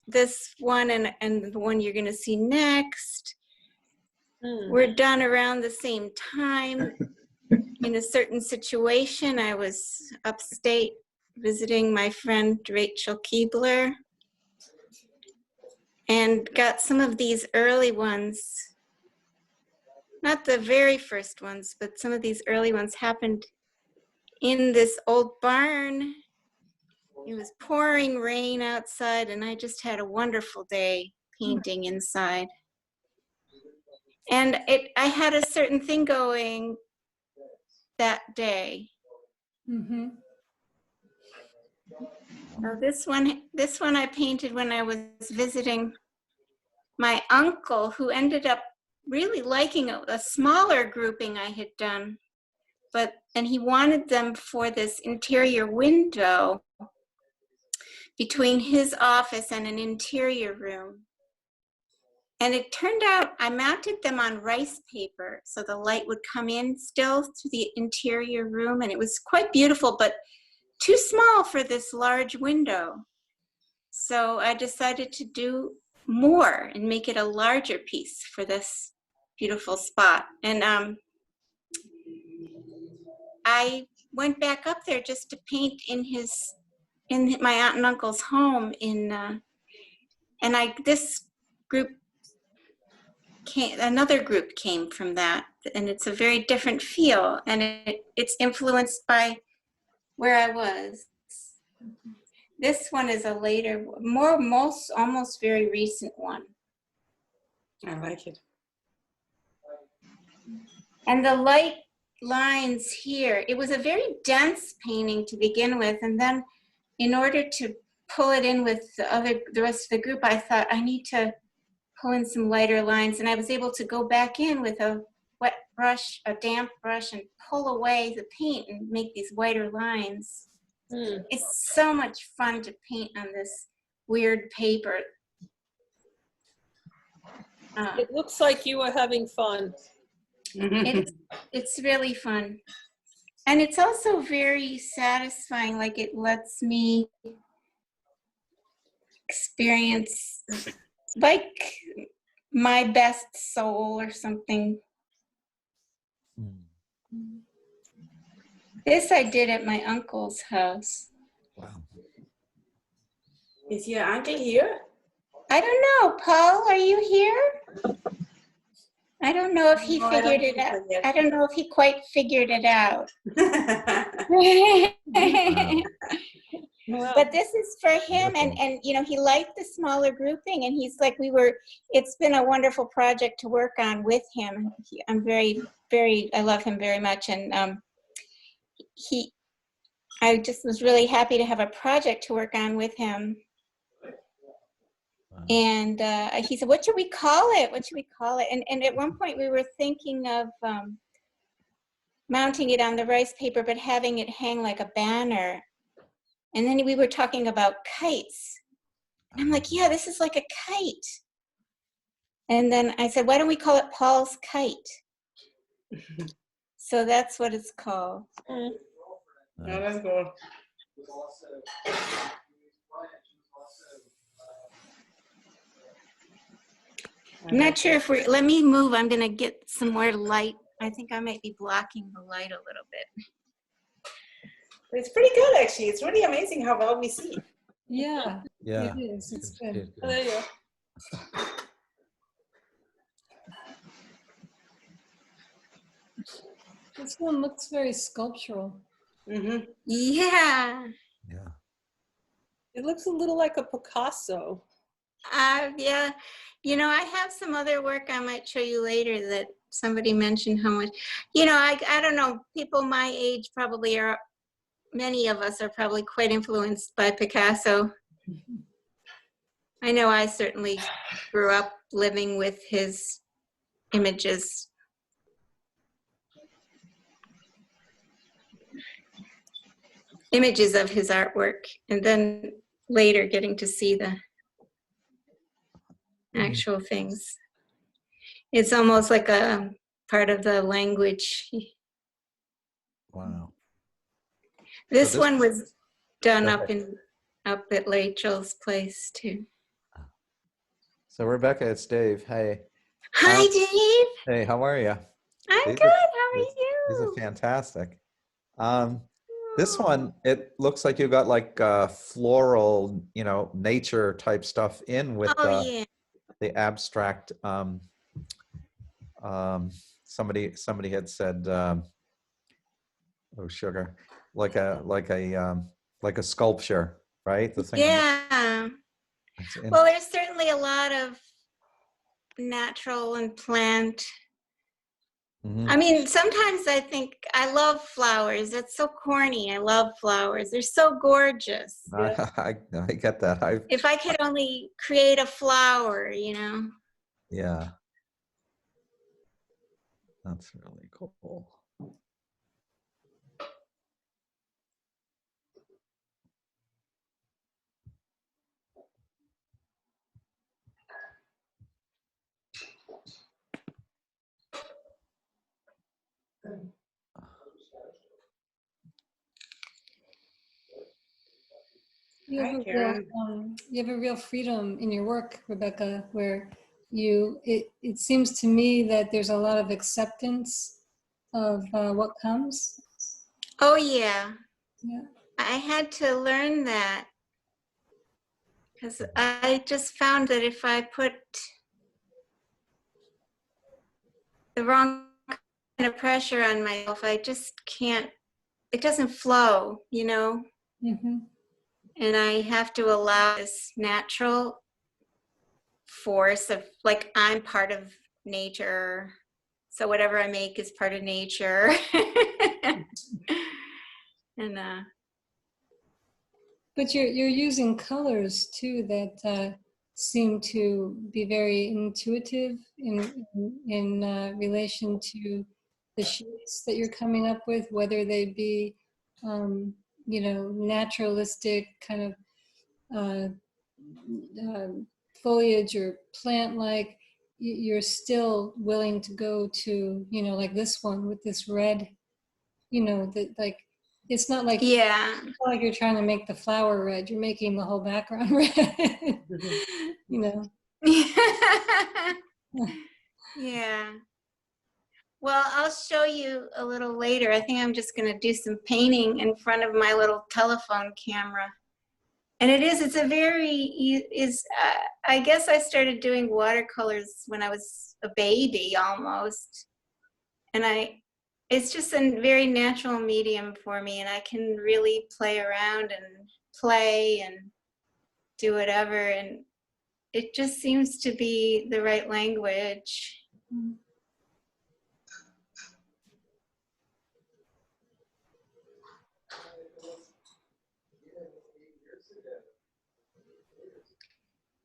this one and the one you're going to see next were done around the same time. In a certain situation, I was upstate visiting my friend Rachel Keebler and got some of these early ones. Not the very first ones, but some of these early ones happened in this old barn. It was pouring rain outside, and I just had a wonderful day painting inside. And I had a certain thing going that day. Mm-hmm. Now this one I painted when I was visiting my uncle, who ended up really liking a smaller grouping I had done, and he wanted them for this interior window between his office and an interior room. And it turned out I mounted them on rice paper so the light would come in still to the interior room, and it was quite beautiful, but too small for this large window. So I decided to do more and make it a larger piece for this beautiful spot. And I went back up there just to paint in my aunt and uncle's home this group another group came from that, and it's a very different feel, and it's influenced by where I was. This one is a later, almost very recent one. I like it. And the light lines here, it was a very dense painting to begin with, and then in order to pull it in with the rest of the group, I thought I need to pull in some lighter lines, and I was able to go back in with a wet brush, a damp brush, and pull away the paint and make these whiter lines. It's so much fun to paint on this weird paper. It looks like you are having fun. It's really fun. And it's also very satisfying, like it lets me experience like my best soul or something. This I did at my uncle's house. Wow. Is your uncle here? I don't know, Paul, are you here? I don't know if he figured it out. I don't know if he quite figured it out. Wow. But this is for him, and you know, he liked the smaller grouping, and he's like, it's been a wonderful project to work on with him. I'm I love him very much, and I just was really happy to have a project to work on with him. Wow. And he said, what should we call it? What should we call it? And at one point we were thinking of mounting it on the rice paper, but having it hang like a banner. And then we were talking about kites. And I'm like, yeah, this is like a kite. And then I said, why don't we call it Paul's Kite? So that's what it's called. Oh, that's cool. I'm not sure if let me move. I'm going to get some more light. I think I might be blocking the light a little bit. It's pretty good, actually. It's really amazing how well we see. Yeah, Yeah. it is. It's good. Oh, there you go. This one looks very sculptural. Mm-hmm. Yeah. Yeah. It looks a little like a Picasso. Yeah. You know, I have some other work I might show you later that somebody mentioned how much, you know, I don't know, people my age probably are, many of us are probably quite influenced by Picasso. I know I certainly grew up living with his images. Images of his artwork, and then later getting to see the actual things. It's almost like a part of the language. Wow. This one was done up at Rachel's place too. So Rebecca, it's Dave. Hey. Hi, Um, Dave. hey, how are you? I'm These good. are How are these are you? fantastic. Um, this Oh, one, it looks like you got like floral, nature type stuff in with oh, yeah. the abstract. Um, somebody had said, oh sugar, like a sculpture, right? The thing on the Yeah. it's in. Well, there's certainly a lot of natural and plant. I Mhm. mean, sometimes I think I love flowers. It's so corny. I love flowers. They're so gorgeous. Yeah. I get that. If I could only create a flower, you know. Yeah, that's really cool. Hi, Karen. You have a real freedom in your work, Rebecca, where it seems to me that there's a lot of acceptance of what comes. Oh, yeah. Yeah. I had to learn that because I just found that if I put the wrong kind of pressure on myself, I just can't, it doesn't flow, you know? Mm-hmm. And I have to allow this natural force of like I'm part of nature. So whatever I make is part of nature. and But you're using colors too that seem to be very intuitive in relation to the shapes that you're coming up with, whether they be naturalistic kind of uh, foliage or plant-like. You're still willing to go to like this one with this red, that like it's not like yeah. you're trying to make the flower red, you're making the whole background red. you know yeah. Well, I'll show you a little later. I think I'm just going to do some painting in front of my little telephone camera. And it's a very, I guess I started doing watercolors when I was a baby almost. And it's just a very natural medium for me. And I can really play around and play and do whatever. And it just seems to be the right language.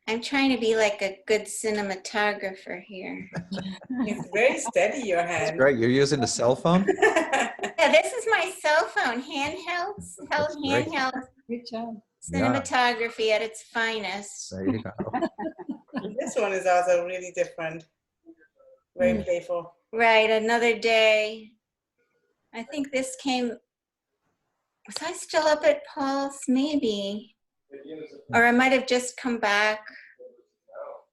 I'm trying to be like a good cinematographer here. It's very steady, your That's hand. great. You're using a cell phone? Yeah, this is my cell phone, That's great. handheld Great job. Yeah, cinematography at its finest. there you go. This one is also really different. Very playful. Right, another day. I think this came, was I still up at Paul's? Maybe. Or I might have just come back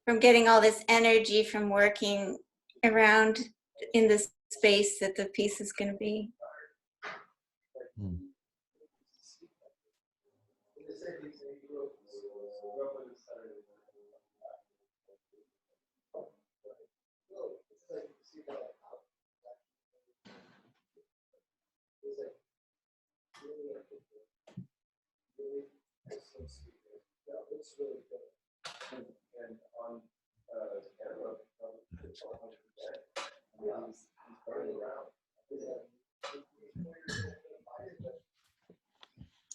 from getting all this energy from working around in the space that the piece is going to be. Hmm.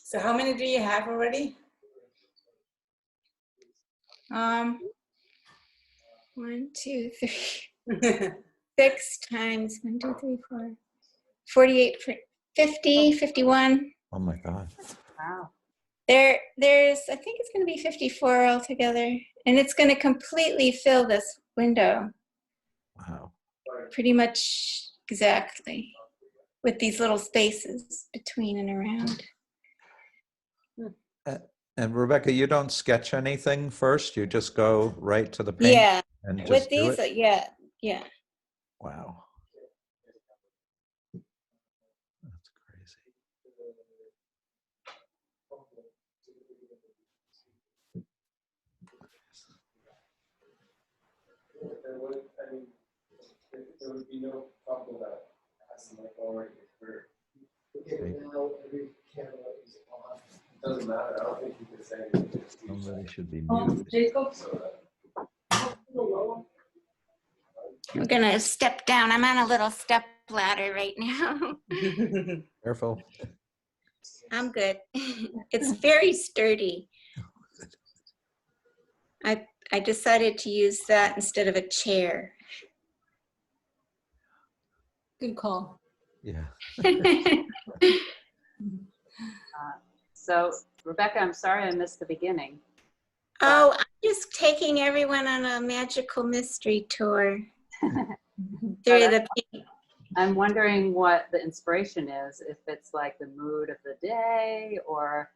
So how many do you have already? 1, 2, 3, 6 times 1, 2, 3, 4, 48, 50, 51. Oh my God. Wow. There's, I think it's going to be 54 altogether, and it's going to completely fill this window, Wow. pretty much exactly, with these little spaces between and around. And Rebecca, you don't sketch anything first? You just go right to the paint Yeah, and with just do these, it? yeah. Wow. That's crazy. Somebody should be muted. Jacob? I'm gonna step down. I'm on a little step ladder right now. Careful. I'm good. It's very sturdy. I decided to use that instead of a chair. Good call. Yeah. So, Rebecca, I'm sorry I missed the beginning. Oh, I'm just taking everyone on a magical mystery tour through the paint. I'm wondering what the inspiration is, if it's like the mood of the day, or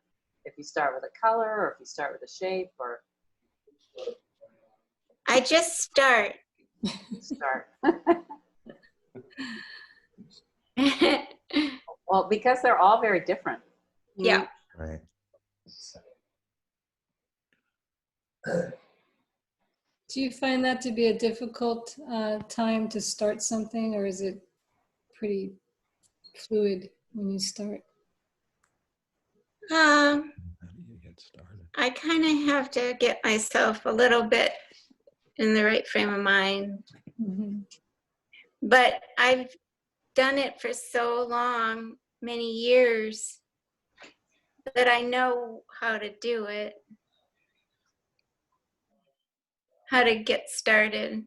if you start with a color, or if you start with a shape, or I just start. start. Well, because they're all very different. Yeah. Right. Do you find that to be a difficult time to start something, or is it pretty fluid when you start? How do you get started? I kind of have to get myself a little bit in the right frame of mind. Mhm. But I've done it for so long, many years, that I know how to do it, how to get started.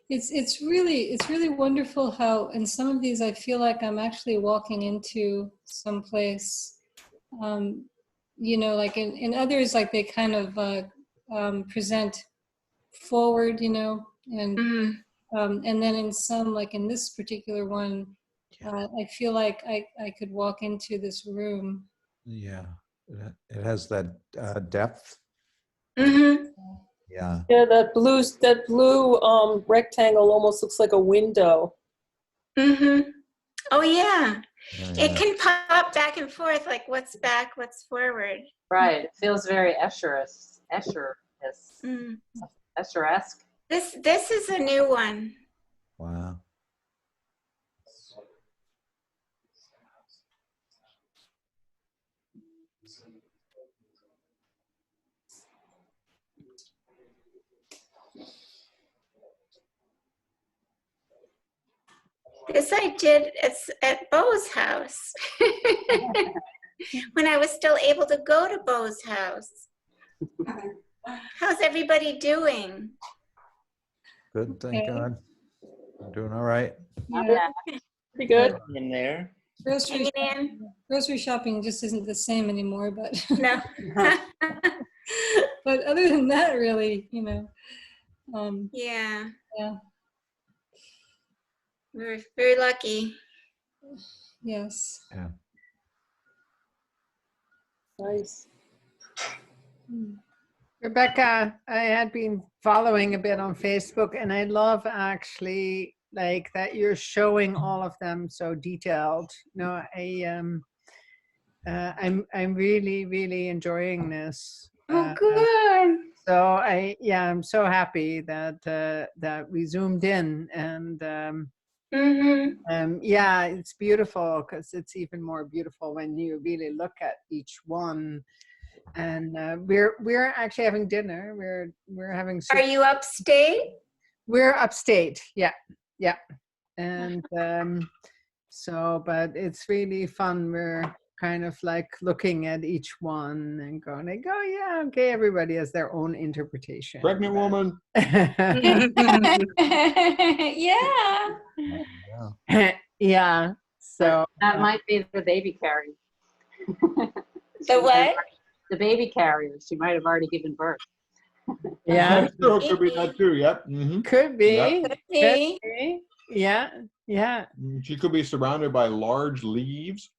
It's really wonderful how in some of these I feel like I'm actually walking into some place. Like in others, like they kind of present forward, and Mhm. and then in some, like in this particular one, I feel like I could walk into this room. Yeah. It has that depth. Mhm. Yeah. Yeah, that blue rectangle almost looks like a window. Mhm. Oh yeah. Yeah, It yeah. can pop back and forth, like what's back, what's forward. Right. It feels very Escher-esque. Mm. Escher-esque. This is a new one. Wow. This I did at Bo's house when I was still able to go to Bo's house. How's everybody doing? Good, thank Okay. God. I'm doing all right. Yeah, Pretty good. In there. grocery Hanging in? grocery shopping just isn't the same anymore, but No. but other than that, really, Yeah, yeah, we're very lucky. yes. Yeah. Nice. Mm. Rebecca, I had been following a bit on Facebook, and I love actually like that you're showing all of them so detailed. No, I'm really enjoying this. Oh, good. So I'm so happy that that we zoomed in, and Mm-hmm. yeah, it's beautiful because it's even more beautiful when you really look at each one. And we're actually having dinner. We're having soup. Are you upstate? We're upstate, yeah, and so, but it's really fun. We're kind of like looking at each one and going like, oh yeah, okay, everybody has their own interpretation. Pregnant woman. Yeah. Yeah. So That might be the baby carrier. The what? The baby carrier. She might have already given birth. yeah, Still could be that too. Yep. could be. Yeah. Could be. Yeah. She could be surrounded by large leaves.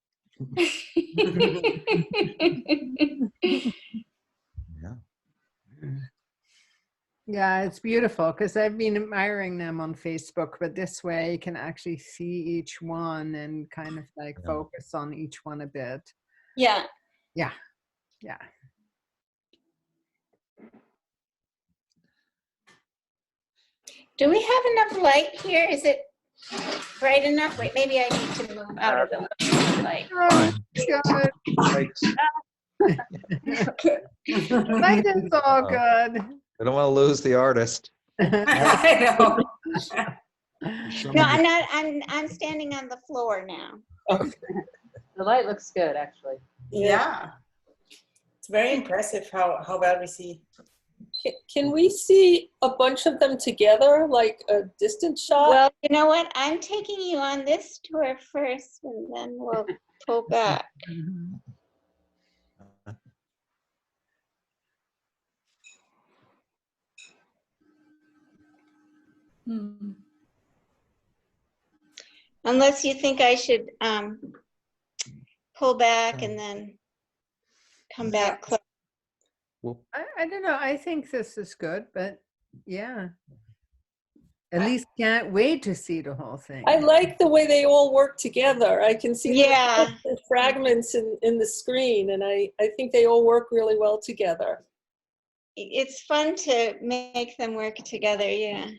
Yeah. Yeah, it's beautiful because I've been admiring them on Facebook, but this way you can actually see each one and kind of like Yeah. focus on each one a bit. Yeah. Yeah, yeah. Do we have enough light here? Is it bright enough? Wait, maybe I need to move out of the light. Oh, Fine. good. Thanks. Light is all good. I don't want to lose the artist. I know. No, I'm not. I'm standing on the floor now. The light looks good, actually. Yeah. It's very impressive how well we see. Can we see a bunch of them together, like a distant shot? Well, you know what? I'm taking you on this tour first, and then we'll pull back. Mhm. Hmm. Unless you think I should pull back and then come back close. Well, I don't know. I think this is good, but yeah. At least can't wait to see the whole thing. I like the way they all work together. I can see Yeah. the fragments in the screen, and I think they all work really well together. It's fun to make them work together, yeah.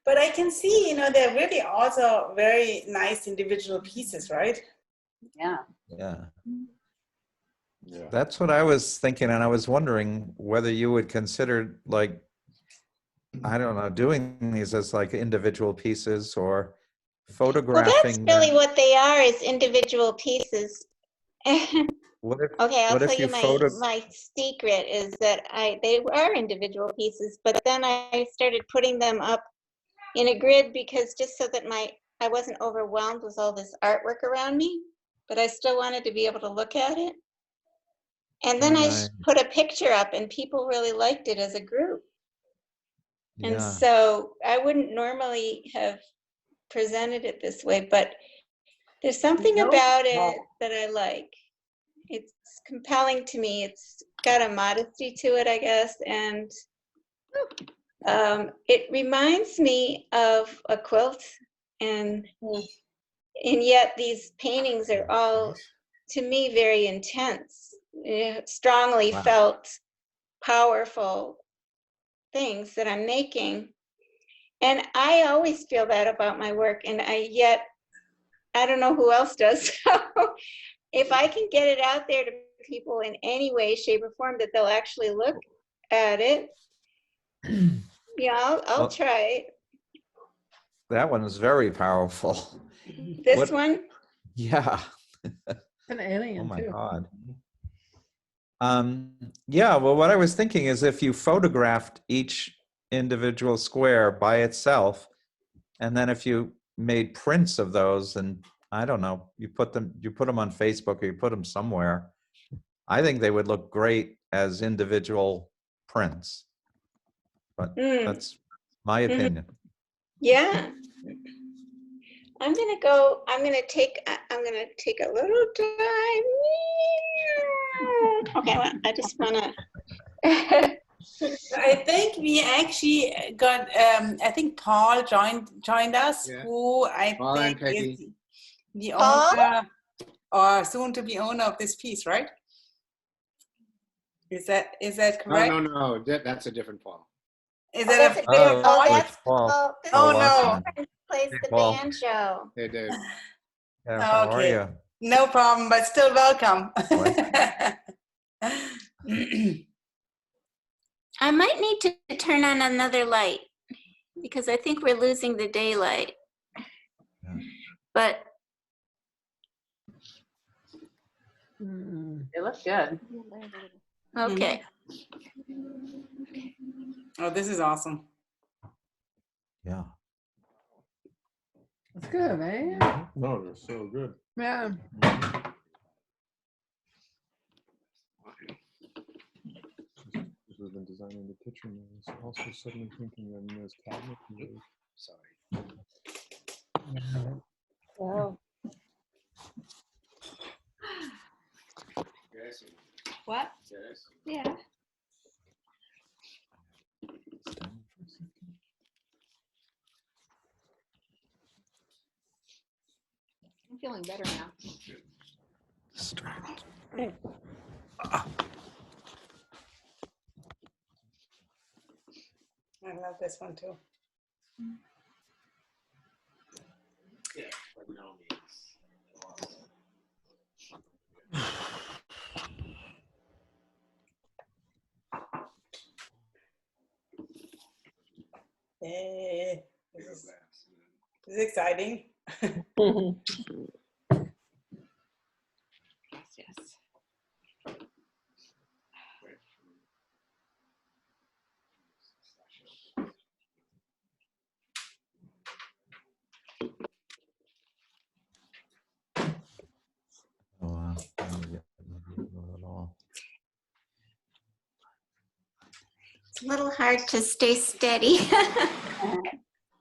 But I can see, they're really also very nice individual pieces, right? Yeah. yeah. Yeah. That's what I was thinking, and I was wondering whether you would consider, like, I don't know, doing these as like individual pieces or Well, that's photographing really them. what they are, is individual pieces. What if, Okay, I'll what tell if you you my secret is that they are individual pieces, but then I started putting them up in a grid because just so that I wasn't overwhelmed with all this artwork around me, but I still wanted to be able to look at it. And then I Right. put a picture up, and people really liked it as a group. And Yeah. so I wouldn't normally have presented it this way, but there's something about it that I like. It's compelling to me. It's got a modesty to it, I guess, and it reminds me of a quilt, and yet these paintings are all, to me, very intense, strongly Wow. felt, powerful things that I'm making. And I always feel that about my work, and yet I don't know who else does. So if I can get it out there to people in any way, shape, or form that they'll actually look at it, I'll Well, try it. that one is very powerful. This what- one? Yeah. An alien Oh my too. God. Yeah, well, what I was thinking is if you photographed each individual square by itself, and then if you made prints of those, and I don't know, you put them on Facebook or you put them somewhere, I think they would look great as individual prints. But that's my opinion. Yeah. I'm gonna take a little time. Okay, well, I just wanna I think we actually got, I think Paul joined us, Yeah. who I Paul and think is Peggy. the Paul? owner or soon to be owner of this piece, right? Is that correct? No. That's a different Paul. Is Oh, that that's a a different different. Oh, Paul? that's Paul. Paul. This Oh, is no. Paul who plays Hey, the Paul. banjo. Hey, Dave. Yeah, how are Okay. you? No problem, but still welcome. I might need to turn on another light because I think we're losing the daylight. Yeah. But Mm. They look good. okay. Oh, this is awesome. Yeah. It's good, eh? No, they're so good. Yeah. As we've been designing the kitchen, I was also suddenly thinking that those cabinets. Sorry. Wow. What? Yeah. I'm feeling better now. I love this one too. Hey, this is exciting. Yes. Oh, wow. Not at all. It's a little hard to stay steady.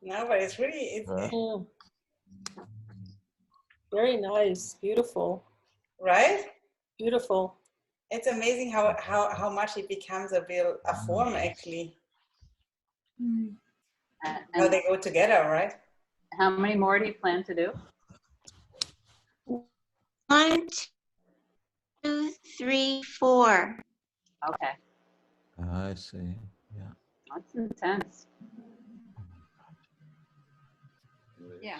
No, but it's really, it's Yeah. Very nice, beautiful, right. beautiful. It's amazing how much it becomes a form actually. How And they go together, right? how many more do you plan to do? 1, 2, 3, 4. Okay, I see. Yeah. that's intense. Yeah.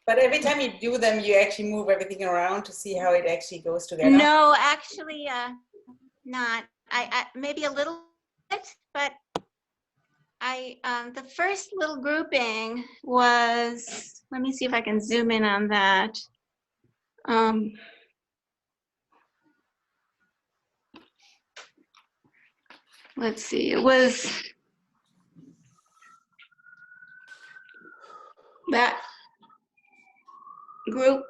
But every time you do them, you actually move everything around to see how it actually goes together. No, actually, not. I maybe a little bit, but the first little grouping was. Let me see if I can zoom in on that. Let's see. It was that group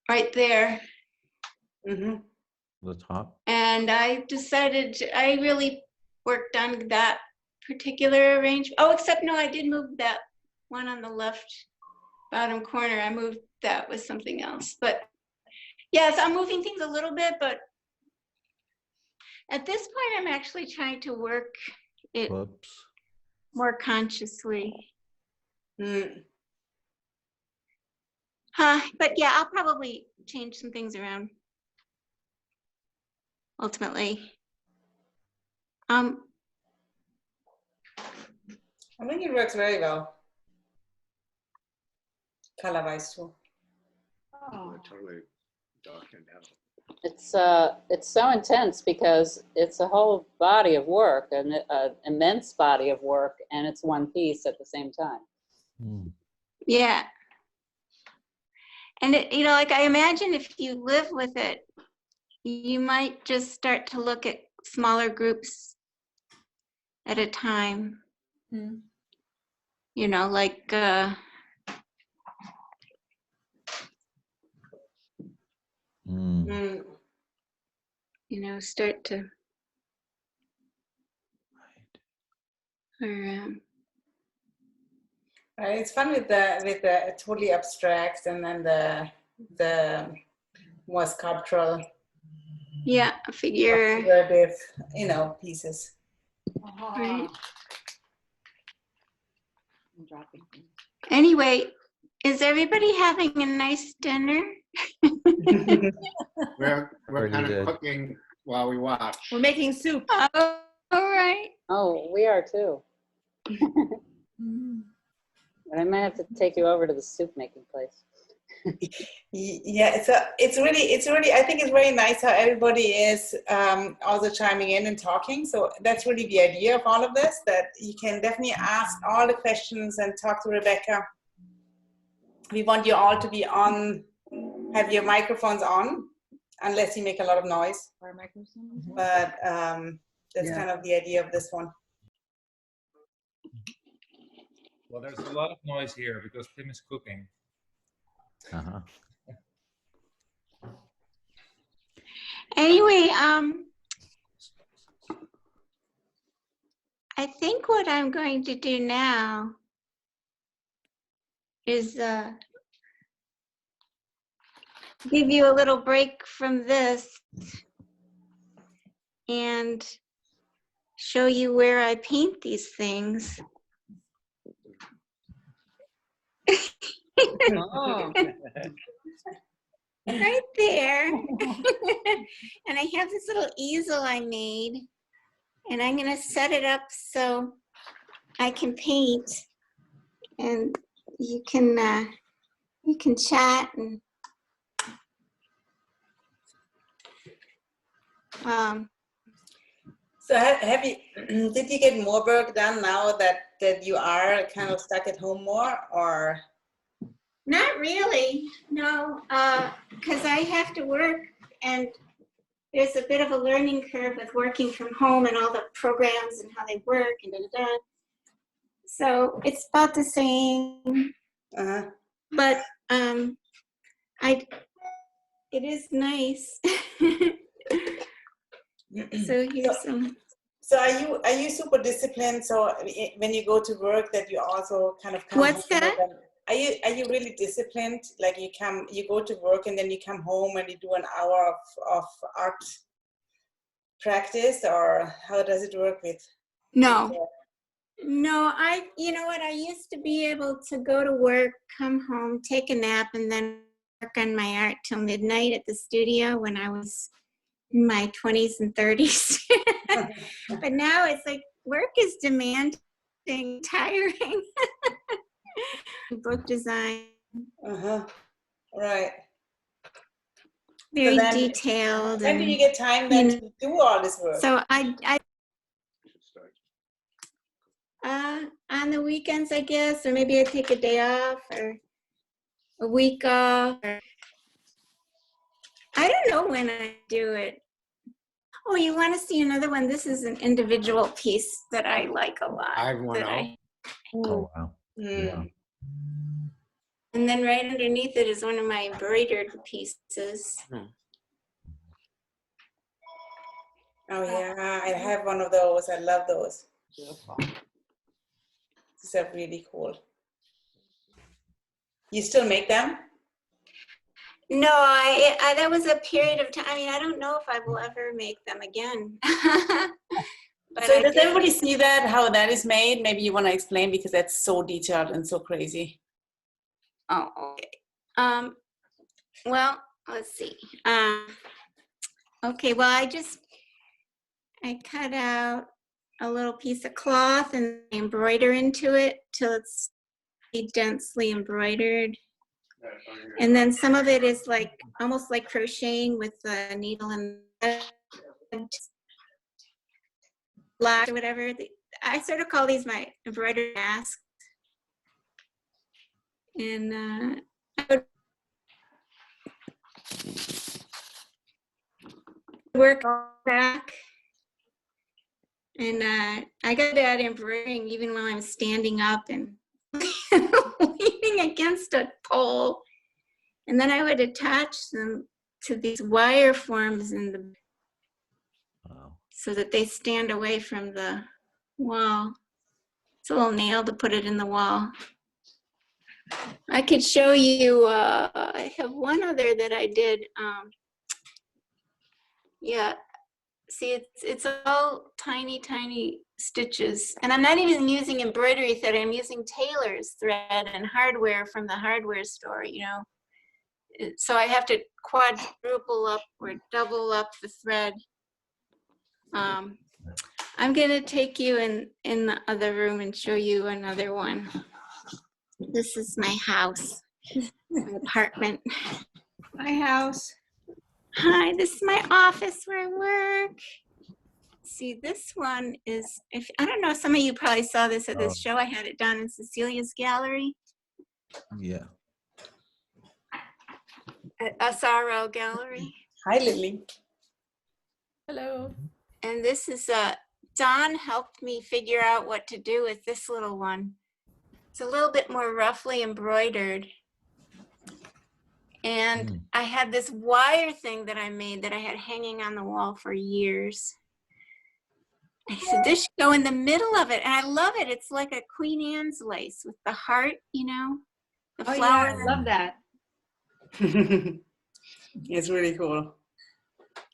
right there. Mm-hmm. The top. And I decided I really worked on that particular arrangement. Oh, except no, I did move that one on the left bottom corner. I moved that with something else. But yes, I'm moving things a little bit, but at this point, I'm actually trying to work it Whoops. more consciously. Mm. But yeah, I'll probably change some things around ultimately. I think it works very well. Color-wise too. Oh, totally darkened out. It's so intense because it's a whole body of work, an immense body of work, and it's one piece at the same time. Hmm. Yeah. And it, like I imagine if you live with it, you might just start to look at smaller groups at a time. Mm. Like Mm. start to It's fun with the totally abstract and then the more sculptural, figure. figurative, pieces. Right. I'm dropping things. Anyway, is everybody having a nice dinner? We're Already kind of did. cooking while we watch. We're making soup. Oh, all right. Oh, we are too. Mm. But I might have to take you over to the soup making place. Yeah, it's really I think it's very nice how everybody is also chiming in and talking. So that's really the idea of all of this, that you can definitely ask all the questions and talk to Rebecca. We want you all to be on, have your microphones on, unless you make a lot of noise. But that's kind of the idea of this one. Well, there's a lot of noise here because Tim is cooking. Uh-huh. Anyway, I think what I'm going to do now is give you a little break from this and show you where I paint these things. Oh, Right there. And I have this little easel I made, and I'm gonna set it up so I can paint, and you can chat and So have you, did you get more work done now that you are kind of stuck at home more, or? not really, no, because I have to work, and there's a bit of a learning curve with working from home and all the programs and how they work and da-da-da. So it's about the same, but it is nice. So here's some. So are you super disciplined? So when you go to work, that you also kind of come What's home that? Are you really disciplined? Like you go to work and then you come home and you do an hour of art practice, or how does it work with? No, you know what? I used to be able to go to work, come home, take a nap, and then work on my art till midnight at the studio when I was in my 20s and 30s. But now it's like work is demanding, tiring. Book design. Right. Very So then, detailed. When do you get time then to do all this work? So on the weekends, I guess, or maybe I take a day off or a week off. Or, I don't know when I do it. Oh, you want to see another one? This is an individual piece that I like a lot. I want to. Oh, wow. Yeah. And then right underneath it is one of my embroidered pieces. Oh yeah, I have one of those. I love those. These are really cool. You still make them? No, I that was a period of time. I mean, I don't know if I will ever make them again. But So does everybody see that, how that is made? Maybe you want to explain, because that's so detailed and so crazy. Oh, okay. Well, let's see. Okay, well, I cut out a little piece of cloth and embroider into it till it's densely embroidered. And then some of it is like almost like crocheting with the needle and black or whatever. I sort of call these my embroidered masks. And I would work back. And I got at embroidering even while I'm standing up and leaning against a pole. And then I would attach them to these wire forms in the so that they stand away from the wall. It's a little nail to put it in the wall. I could show you, I have one other that I did. Yeah, see, it's all tiny, tiny stitches. And I'm not even using embroidery thread, I'm using tailor's thread and hardware from the hardware store, you know. So I have to quadruple up or double up the thread. I'm gonna take you in the other room and show you another one. This is my house, my apartment. My house. Hi, this is my office where I work. See, this one is, I don't know, some of you probably saw this at this show. I had it done in Cecilia's gallery. Yeah. At SRO Gallery. Hi, Lily. Hello. And this is Don helped me figure out what to do with this little one. It's a little bit more roughly embroidered. And I had this wire thing that I made that I had hanging on the wall for years. I said, this should go in the middle of it. And I love it. It's like a Queen Anne's lace with the heart, you know, the flower. Yeah, I love that. It's really cool.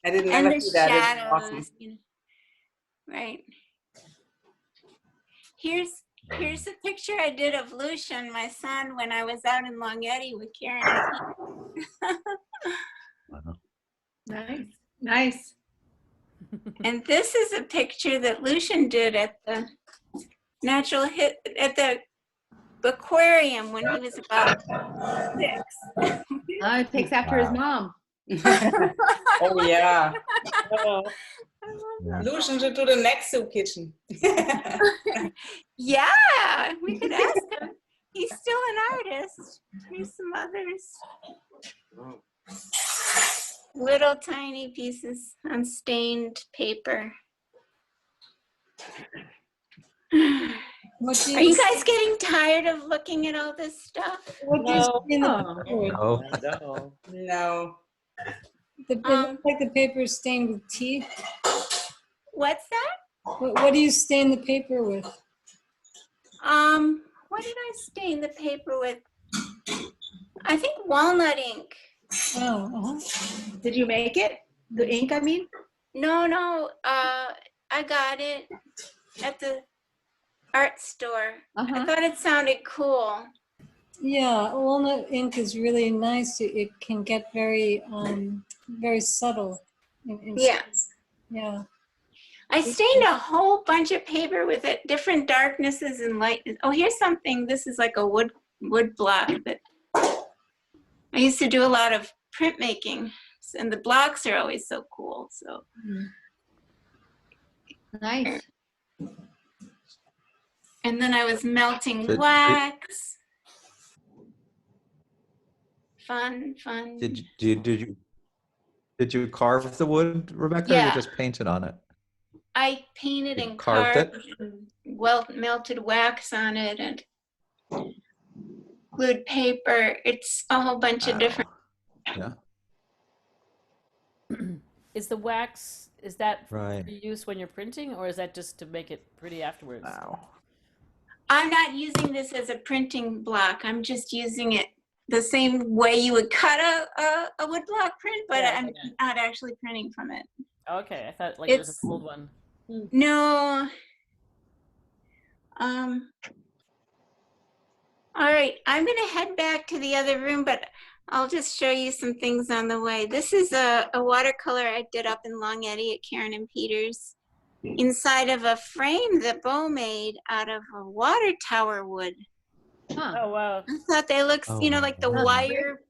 I didn't And ever the see that. It's shadows, awesome. you know, right. Here's a picture I did of Lucian, my son, when I was out in Longyearbyen with Karen and Pete. Nice, nice. And this is a picture that Lucian did at the at the aquarium when he was about 6. He takes after his mom. Oh yeah. Oh, Yeah. Lucian should do the next Soupkitchen. Yeah, we could ask him. He's still an artist. Here's some others. Little tiny pieces on stained paper. What do Are you guys getting tired of looking at all this stuff? what do you No. stain the Oh. paper with? Oh, no. No. It looks like the paper is stained with teeth. What's that? What do you stain the paper with? What did I stain the paper with? I think walnut ink. Oh, Did you make it? The ink, I mean? No, I got it at the art store. I thought it sounded cool. yeah. Walnut ink is really nice. It can get very, very subtle. Yeah. Yeah. I stained a whole bunch of paper with it, different darknesses and light. Oh, here's something. This is like a wood block that I used to do a lot of printmaking, and the blocks are always so cool. So Nice. and then I was melting Did- wax. Fun. did you carve the wood, Rebecca? Or Yeah. you just painted on it? I painted You and carved it? and melted wax on it and glued paper. It's a whole bunch of different. Yeah. Is the wax, is that Right. for use when you're printing, or is that just to make it pretty afterwards? Wow. I'm not using this as a printing block. I'm just using it the same way you would cut a wood block print, but Yeah, I'm okay. not actually printing from it. Okay, I thought like it was It's- a old one. No. All right, I'm gonna head back to the other room, but I'll just show you some things on the way. This is a watercolor I did up in Longyearbyen at Karen and Peter's inside of a frame that Bo made out of a water tower wood. Huh. Oh, wow. I thought they looked, Oh, like the wow. wire.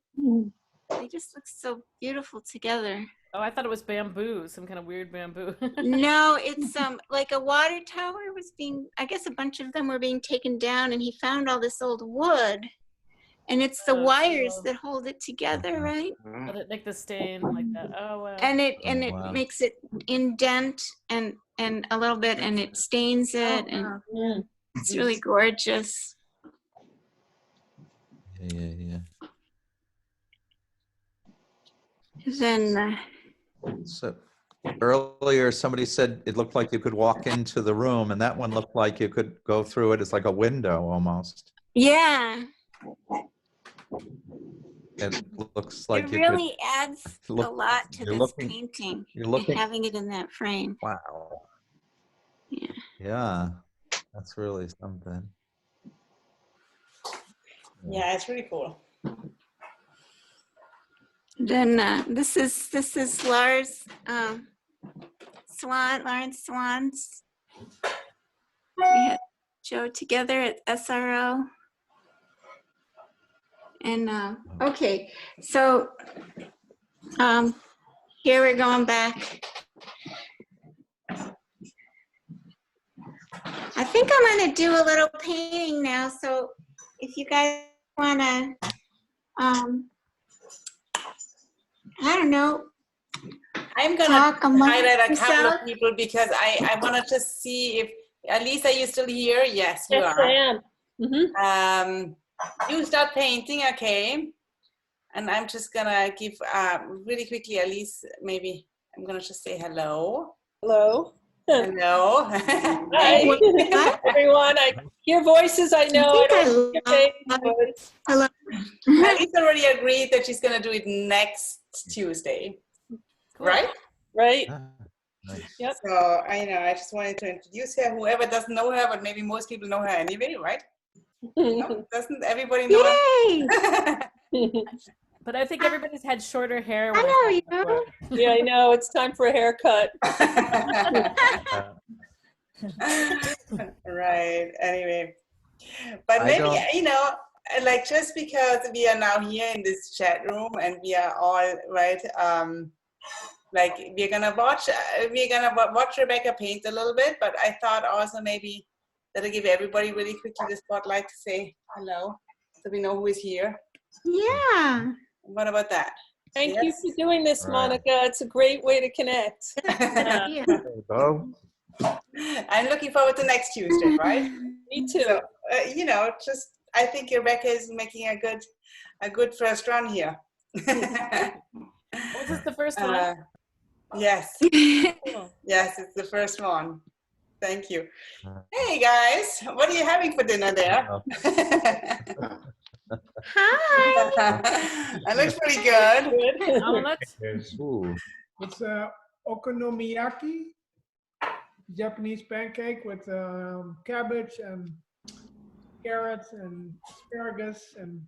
They just look so beautiful together. Oh, I thought it was bamboo, some kind of weird bamboo. No, it's like a water tower was being, I guess a bunch of them were being taken down, and he found all this old wood. And it's the Oh, wires cool. that hold it together, right? Oh, they make the stain like that. Oh, wow. And it wow. makes it indent and a little bit, and it stains it, and it's really gorgeous. Yeah. Then So earlier somebody said it looked like you could walk into the room, and that one looked like you could go through it. It's like a window almost. yeah, It looks like it you really adds a look- lot to you're this looking- painting, you're looking- having it in that frame. Wow. Yeah. Yeah, that's really something. Yeah, it's really cool. Then this is Lars Lawrence Swans. We had Joe together at SRO. And okay, so here we're going back. I think I'm gonna do a little painting now. So if you guys wanna, I don't know. I'm gonna Talk among highlight a couple yourself. of people because I want to just see if Lisa, are you still here? Yes, you Yes, are. I am. You start painting, okay? And I'm just gonna give really quickly, Elise, maybe I'm gonna just say hello. Hello. Hello. Hi, everyone. I hear voices I know. I don't hear faces. Hello. Alice already agreed that she's going to do it next Tuesday, right? Right. Ah, nice. Yep. So I know, I just wanted to introduce her. Whoever doesn't know her, but maybe most people know her anyway, right? No? Doesn't everybody know her? Yay! But I think everybody's had shorter hair. I when know, saw you them know. before. Yeah, I know. It's time for a haircut. Right. Anyway, but I maybe, don't- you know, like just because we are now here in this chat room and we are all right, like we're gonna watch Rebecca paint a little bit, but I thought also maybe that'll give everybody really quickly the spotlight to say hello, so we know who is here. Yeah. What about that? Thank you Yes? for doing this, Right. Monica. It's a great way to connect. Yeah. There you go. I'm looking forward to next Tuesday, right? Me too. So, you know, just I think Rebecca is making a good first run here. Was this the first one? Yes, Cool. yes, it's the first one. Thank you. Hey guys, what are you having for dinner there? Hi. That looks pretty good. Omelet? Ooh. It's okonomiyaki, Japanese pancake with cabbage and carrots and asparagus and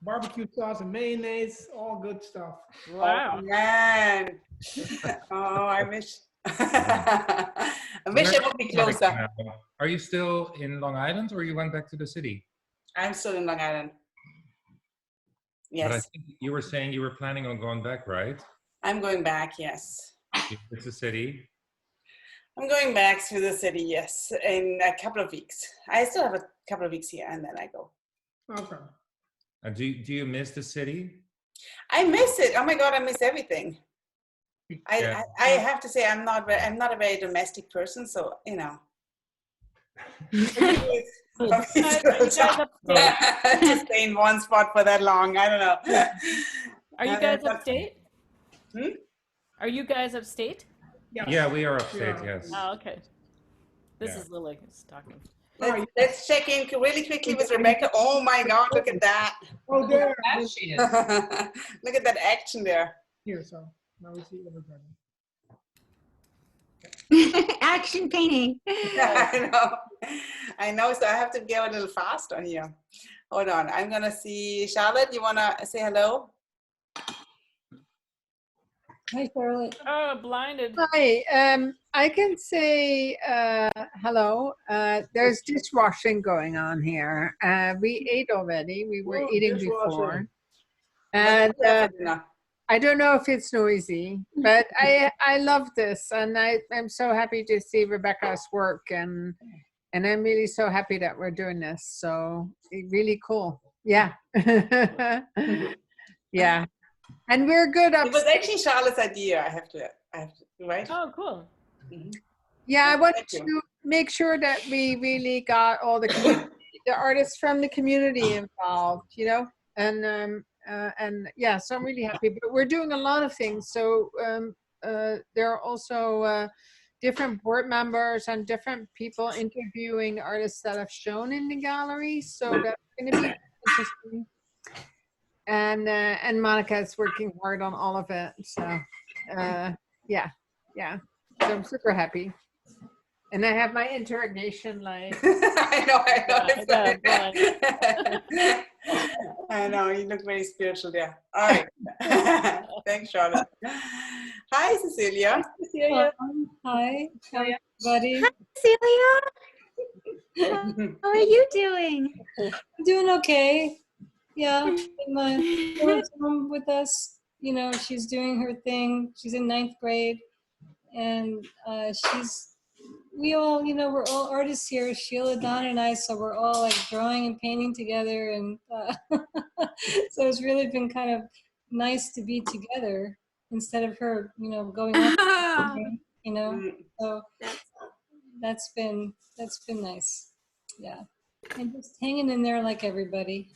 barbecue sauce and mayonnaise, all good stuff. Wow. Oh, man. Oh, I wish. I wish I would be closer. Are you still in Long Island or you went back to the city? I'm still in Long Island. But I Yes, think you were saying you were planning on going back, right? I'm going back. Yes, It's the city. I'm going back to the city. Yes, in a couple of weeks. I still have a couple of weeks here, and then I go. Okay. Do you miss the city? I miss it. Oh my God, I miss everything. Yeah. I have to say I'm not a very domestic person, so you know. To stay in one spot for that long, I don't know. Are you guys upstate? Hmm? Are you guys upstate? Yeah, we are upstate, yes. Oh, okay. This Yeah. is Lily who's talking. Let's check in really quickly with Rebecca. Oh my God, look at that. Oh, there. She is. Look at that action there. Here, so now we see everybody. Action painting. I know, so I have to go a little fast on here. Hold on, I'm gonna see Charlotte. You wanna say hello? Hi, Charlotte. Oh, blinded. Hi, I can say hello. There's dishwashing going on here. We ate already. We were eating before. And I don't know if it's noisy, but I love this, and I'm so happy to see Rebecca's work, and I'm really so happy that we're doing this. So really cool. Yeah. Yeah. And we're good up. It was actually Charlotte's idea. I have to, right? Oh, cool. Mm-hmm. Yeah, I wanted to make sure that we really got all the artists from the community involved, you know, and yeah, so I'm really happy. But we're doing a lot of things. So there are also different board members and different people interviewing artists that have shown in the gallery. So that's going to be interesting. And Monica is working hard on all of it. So yeah. So I'm super happy. And I have my interrogation light. I know. Yeah, I know, you look very spiritual there. All right. Thanks, Charlotte. Hi, Cecilia. Hi, everybody. Hi, Celia. How are you doing? I'm doing okay. Yeah, my daughter's home with us. You know, she's doing her thing. She's in 9th grade, and we all, you know, we're all artists here. Sheila, Don, and I. So we're all like drawing and painting together, and so it's really been kind of nice to be together instead of her, you know, going off. You know, so that's been nice. Yeah, and just hanging in there like everybody.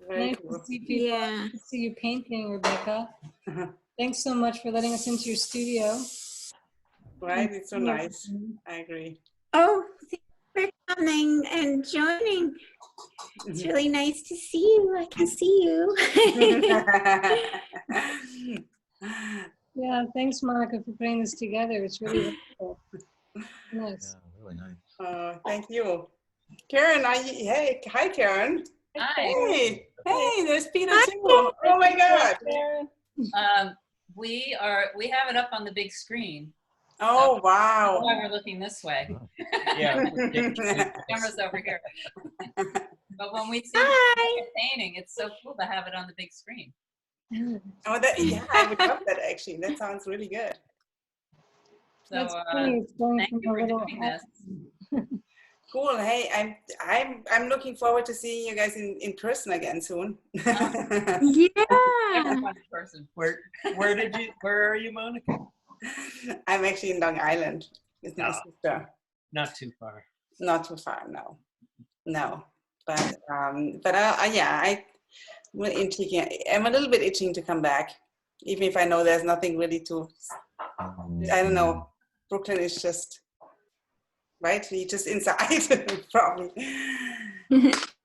Very Nice cool. to see people. Yeah. Nice to see you painting, Rebecca. Thanks so much for letting us into your studio. right? It's so Yeah. nice. I agree. Oh, thanks for coming and joining. It's really nice to see you. I can see you. Yeah, thanks, Monica, for putting this together. It's really wonderful. Nice. Yeah, really nice. Thank you. Karen, hey, hi, Karen. Hi. Hey, hey, there's Peter Hi, too. Oh my God. We have it up on the big screen. Oh, So wow. that's why we're looking this way. Yeah. Camera's over here. But when we see Hi. the painting, it's so cool to have it on the big screen. Oh, yeah, I would love that actually. That sounds really good. So That's funny. It's going thank from you a for little. doing this. Cool. Hey, I'm looking forward to seeing you guys in person again soon. Yeah. Everyone in person. Where are you, Monica? I'm actually in Long Island with my sister. Not too far. Not too far, no. No. But yeah, I'm a little bit itching to come back, even if I know there's nothing really to, I don't know. Brooklyn is just, right? We just inside probably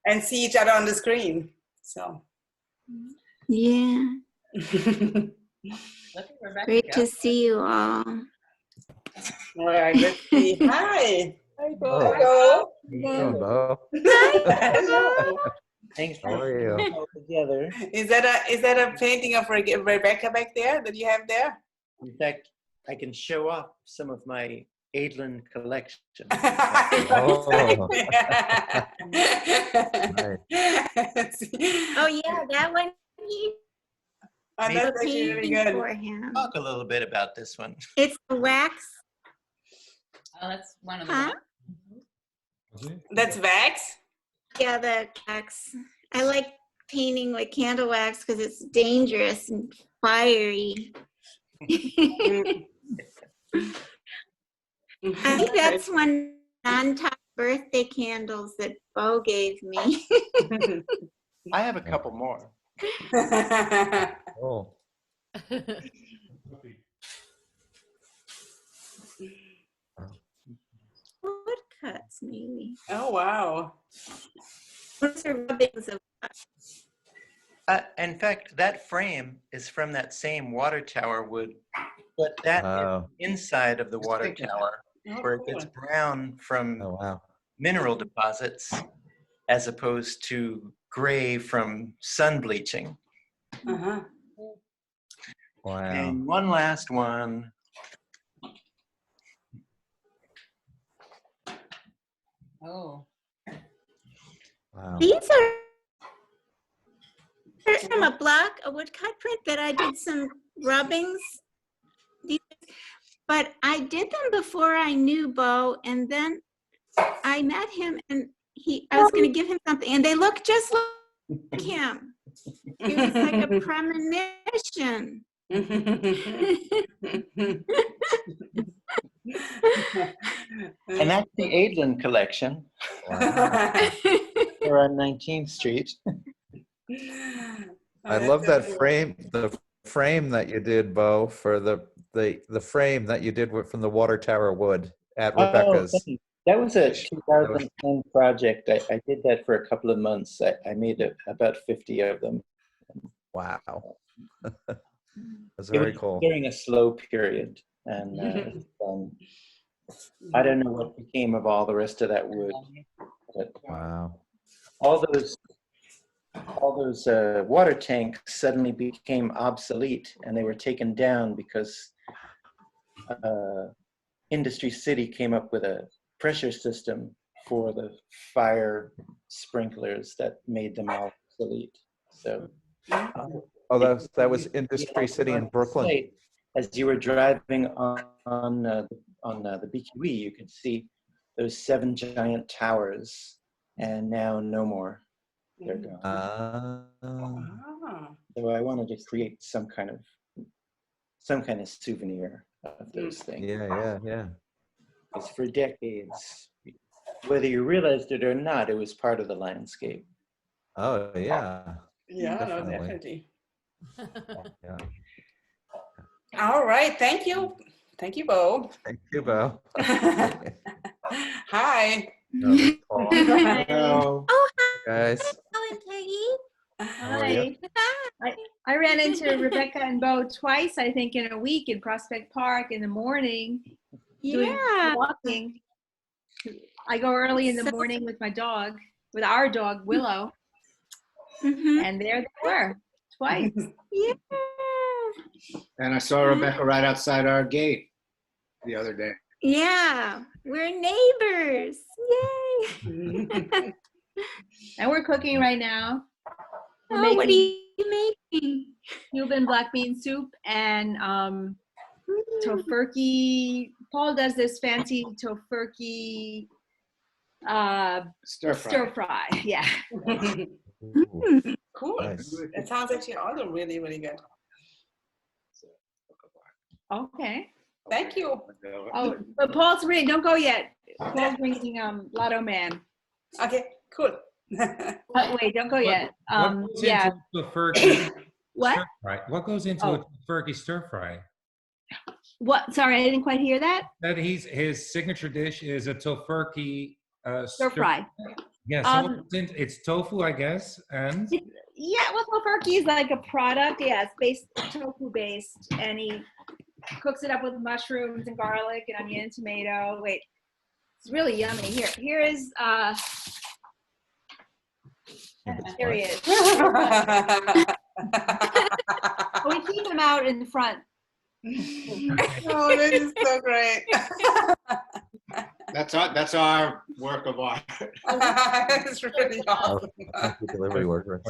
and see each other on the screen. So. Yeah. Great to see you all. All right, let's see. Hi. Hi, Bo. Hello. Hello. Hello. Thanks How for are you? putting it all together. Is that a painting of Rebecca back there that you have there? In fact, I can show off some of my Aidlin collection. Oh. Oh yeah, that one. Oh, that's actually really good. For him. Talk a little bit about this one. It's the wax. Oh, that's one of the Huh? ones. That's wax? Yeah, the wax. I like painting with candle wax because it's dangerous and fiery. I think that's one on-top birthday candles that Bo gave me. I have a couple more. Oh. Woodcuts, maybe. Oh, wow. Those are rubbings of In fact, that frame is from that same water tower wood, but that is inside of the water tower, where it gets brown from mineral deposits as opposed to gray from sun bleaching. Uh-huh. Wow. And one last one. Oh. Wow. These are from a woodcut print that I did some rubbings. But I did them before I knew Bo, and then I met him, and I was going to give him something, and they look just like him. It was like a premonition. And that's the Aidlin collection. Wow. We're on 19th Street. I love that frame, the frame that you did, Bo, for the frame that you did from the water tower wood at Rebecca's. Oh, that was a 2010 project. I did that for a couple of months. I made about 50 of them. Wow. That's very cool. During a slow period. And I don't know what became of all the rest of that wood. But wow. All those water tanks suddenly became obsolete, and they were taken down because Industry City came up with a pressure system for the fire sprinklers that made them all obsolete. So, that was Industry City in Brooklyn. As you were driving on the BQE, you could see those 7 giant towers, and now no more. They're gone. So I wanted to create some kind of souvenir of those things. Yeah. Because for decades, whether you realized it or not, it was part of the landscape. Oh yeah. Yeah, definitely. Yeah. All right, thank you. Thank you, Bo. Thank you, Bo. Hi. No, this is Paul. Hello. Oh, Guys. hi, Ellen Peggy. How are you? I ran into Rebecca and Bo twice, I think, in a week in Prospect Park in the morning doing Yeah. walking. I go early in the So- morning with my dog, with our dog, Willow, Mhm. and there they were twice. Yeah. And I saw Rebecca right outside our gate the other day. Yeah. We're neighbors. Yay. And we're cooking right now. We're Oh, what are making you making? Cuban black bean soup and tofurkey. Paul does this fancy tofurkey Stir fry. stir fry. Yeah. Cool. Nice. It sounds actually also really, really good. Okay. Thank you. Oh, but Paul's reading. Don't go yet. Paul's reading Lotto Man. Okay, cool. Oh, wait, don't go yet. What goes Yeah. into a Tofurkey What? stir fry? What goes into a Tofurkey stir fry? What? Sorry, I didn't quite hear that. That his signature dish is a Tofurkey Stir fry. Yeah, so what goes into, it's tofu, I guess, and Yeah, well, tofurkey is like a product. Yeah, it's based tofu based, and he cooks it up with mushrooms and garlic and onion and tomato. Wait, it's really yummy. Here is here he is. Oh, we keep him out in the front. Oh, this is so great. That's our work of art. It's really awesome. Thank you, delivery workers.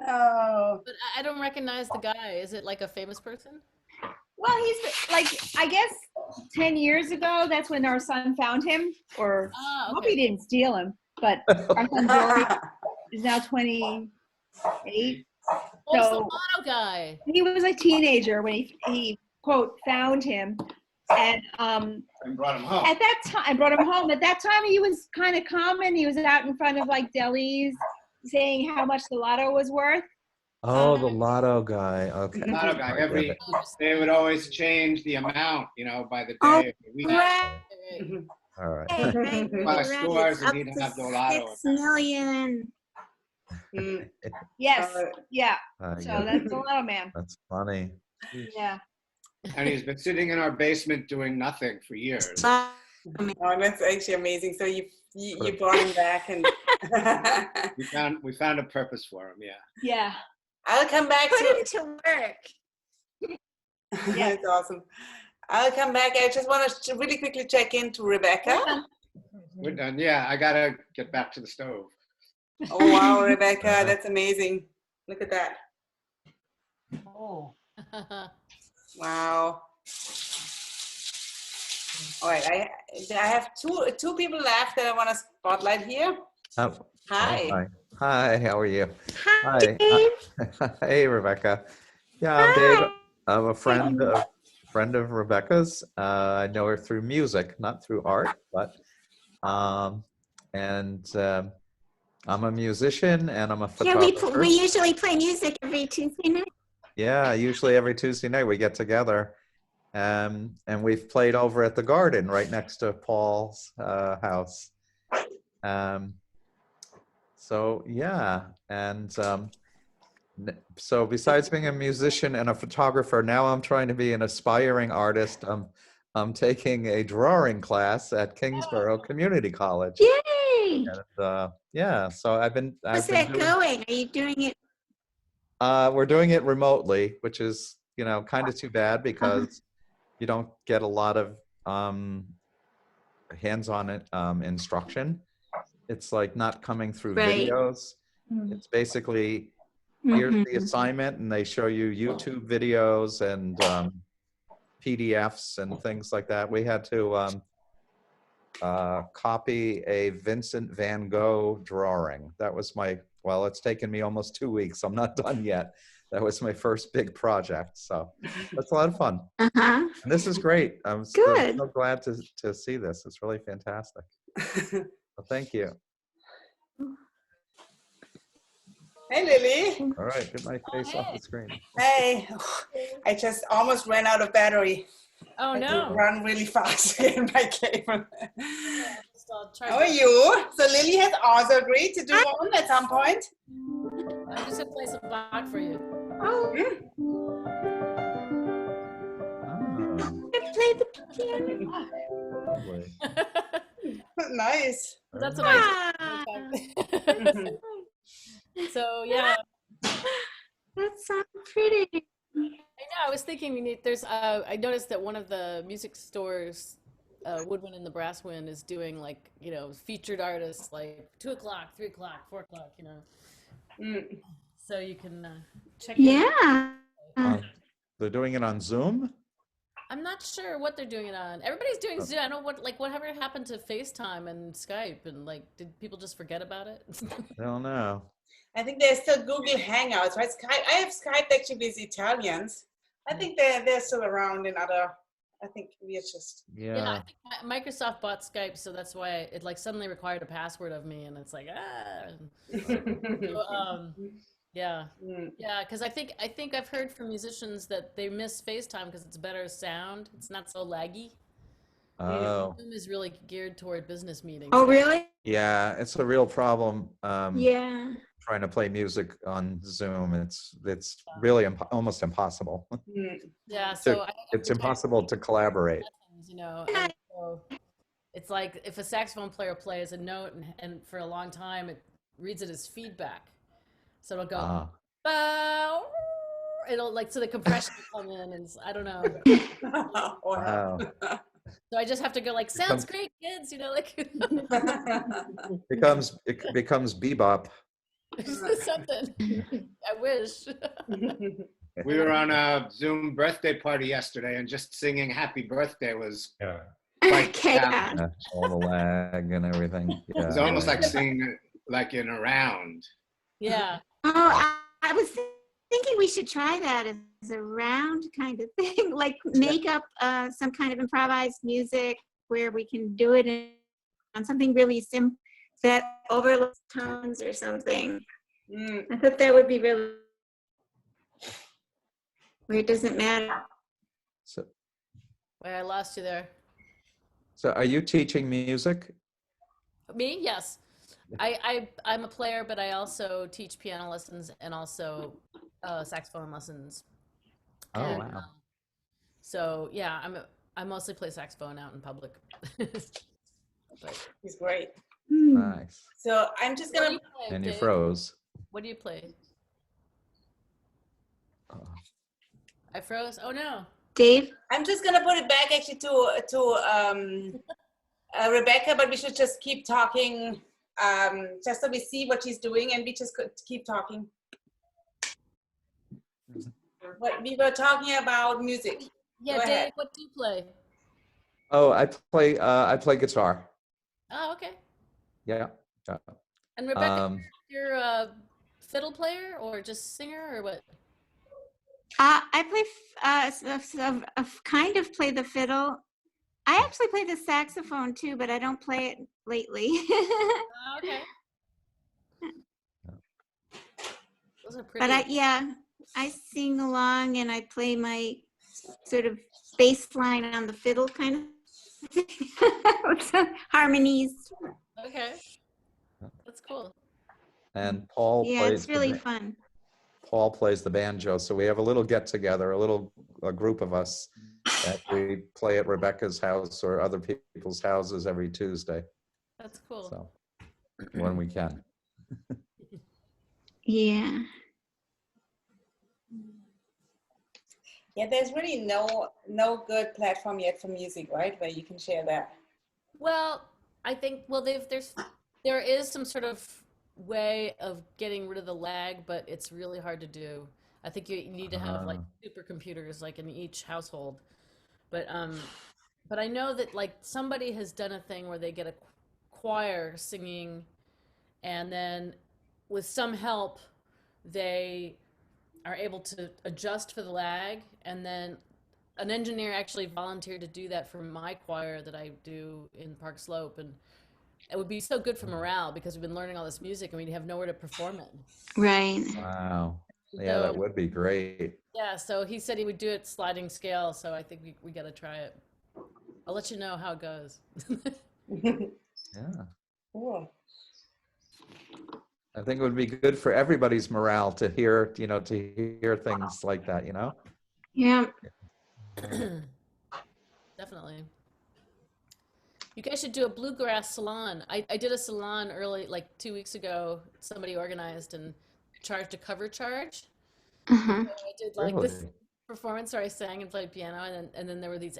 Oh. But I don't recognize the guy. Is it like a famous person? Well, he's like, I guess 10 years ago, that's when our son found him. Or I hope he didn't steal him, but our son Jory is now 28. Oh, it's the So Lotto guy. he was a teenager when he quote found him, and brought him home. at that time I brought him home. At that time he was kind of common. He was out in front of like delis saying how much the lotto was worth. Oh, the Lotto guy. Okay. Lotto guy. I get it. They would always change the amount, by the day Oh, or the week. right. All right. Buy Right, scores it's and up he'd to have the lotto. 6 million. Yes, yeah. I So get it. that's the lotto man. That's funny. Yeah. And he's been sitting in our basement doing nothing for years. Oh, that's actually amazing. So you brought him back, and We found a purpose for him. Yeah. Yeah. I'll come back Put to him to work. That's awesome. I'll come back. I just want to really quickly check into Rebecca. We're done. Yeah, I gotta get back to the stove. Oh wow, Rebecca, that's amazing. Look at that. Oh. Wow. All right, I have two people left that I want to spotlight here. Oh, Hi. hi. Hi, how are you? Hi, Dave. Hey, Rebecca. Yeah, I'm Dave. I'm a friend of Rebecca's. I know her through music, not through art, but I'm a musician and I'm a Yeah, photographer. we usually play music every Tuesday night. Yeah, usually every Tuesday night we get together. And we've played over at the garden right next to Paul's house. So yeah, and so besides being a musician and a photographer, now I'm trying to be an aspiring artist. I'm taking a drawing class at Kingsborough Community College. Yay! And, yeah, so I've been How's doing, that going? Are you doing it? we're doing it remotely, which is kind of too bad because you don't get a lot of hands-on instruction. It's like not coming through videos. It's basically here's the assignment, and they show you YouTube videos and PDFs and things like that. We had to copy a Vincent van Gogh drawing. That was well, it's taken me almost 2 weeks. I'm not done yet. That was my first big project. So that's a lot of fun. And this is great. I'm so glad to see this. It's really fantastic. Well, thank you. Hey, Lily. All right, get my face off the screen. Hey, I just almost ran out of battery. Oh I have to no. run really fast to get my cable. So I'll try How are to- you? So Lily has also agreed to do one at some point. I'm just gonna play some Bach for you. Oh, I played the piano. Lovely. Nice. That's what Ah. I do. So yeah, That's so pretty. I know. I was thinking we need. There's. I noticed that one of the music stores, Woodwind and the Brass Wind, is doing like featured artists like 2 o'clock, 3 o'clock, 4 o'clock. So you can check. Yeah. They're doing it on Zoom? I'm not sure what they're doing it on. Everybody's doing Zoom. I don't know whatever happened to FaceTime and Skype, and did people just forget about it? I don't know. I think there's still Google Hangouts, right? Skype. I have Skype actually with Italians. I think they're still around in other. I think we are just. Yeah, I think Microsoft bought Skype, so that's why it suddenly required a password of me, and it's like yeah, because I think I've heard from musicians that they miss FaceTime because it's better sound. It's not so laggy. Oh. Zoom is really geared toward business meetings. Oh, really? Yeah, it's a real problem. Yeah. Trying to play music on Zoom, it's really almost impossible. Yeah, so it's impossible to collaborate. And so it's like if a saxophone player plays a note and for a long time it reads it as feedback, so it'll go bow. It'll so the compression will come in, and I don't know. Wow. So I just have to go sounds great, kids. It becomes bebop. Something. I wish. We were on a Zoom birthday party yesterday, and just singing "Happy Birthday" was quite challenging. All the lag and everything. It was almost like singing it in a round. Yeah. Oh, I was thinking we should try that as a round kind of thing, make up some kind of improvised music where we can do it on something really simple that overlaps tones or something. I thought that would be really where it doesn't matter. So, Wait, I lost you there. So are you teaching music? Me? Yes. I'm a player, but I also teach piano lessons and also saxophone lessons. Oh, And, wow. So yeah, I mostly play saxophone out in public. But He's great. Nice. So I'm just gonna. And you froze. What do you play? I froze. Oh no. Dave? I'm just gonna put it back actually to Rebecca, but we should just keep talking, just so we see what she's doing, and we just could keep talking. What we were talking about music. Yeah, Go Dave, ahead. what do you play? Oh, I play guitar. Oh, okay. Yeah. And Rebecca, you're a fiddle player or just singer or what? I play kind of play the fiddle. I actually play the saxophone too, but I don't play it lately. Oh, okay. Those are pretty. But I sing along and I play my sort of bass line on the fiddle kind of harmonies. Okay. That's cool. And Paul Yeah, plays it's really fun. Paul plays the banjo, so we have a little get together, a group of us that we play at Rebecca's house or other people's houses every Tuesday. That's cool. So when we can. Yeah. Yeah, there's really no good platform yet for music, right? Where you can share that. Well, I think there is some sort of way of getting rid of the lag, but it's really hard to do. I think you need to have supercomputers in each household. But I know that somebody has done a thing where they get a choir singing, and then with some help they are able to adjust for the lag, and then an engineer actually volunteered to do that for my choir that I do in Park Slope, and it would be so good for morale because we've been learning all this music and we have nowhere to perform it. Right. Wow. Yeah, that would be great. Yeah, so he said he would do it sliding scale, so I think we got to try it. I'll let you know how it goes. Yeah. Cool. I think it would be good for everybody's morale to hear, to hear things like that, Yeah. Definitely. You guys should do a bluegrass salon. I did a salon early, like 2 weeks ago. Somebody organized and charged a cover charge. Uh-huh. So I did like this performance where I sang and played piano, and then there were these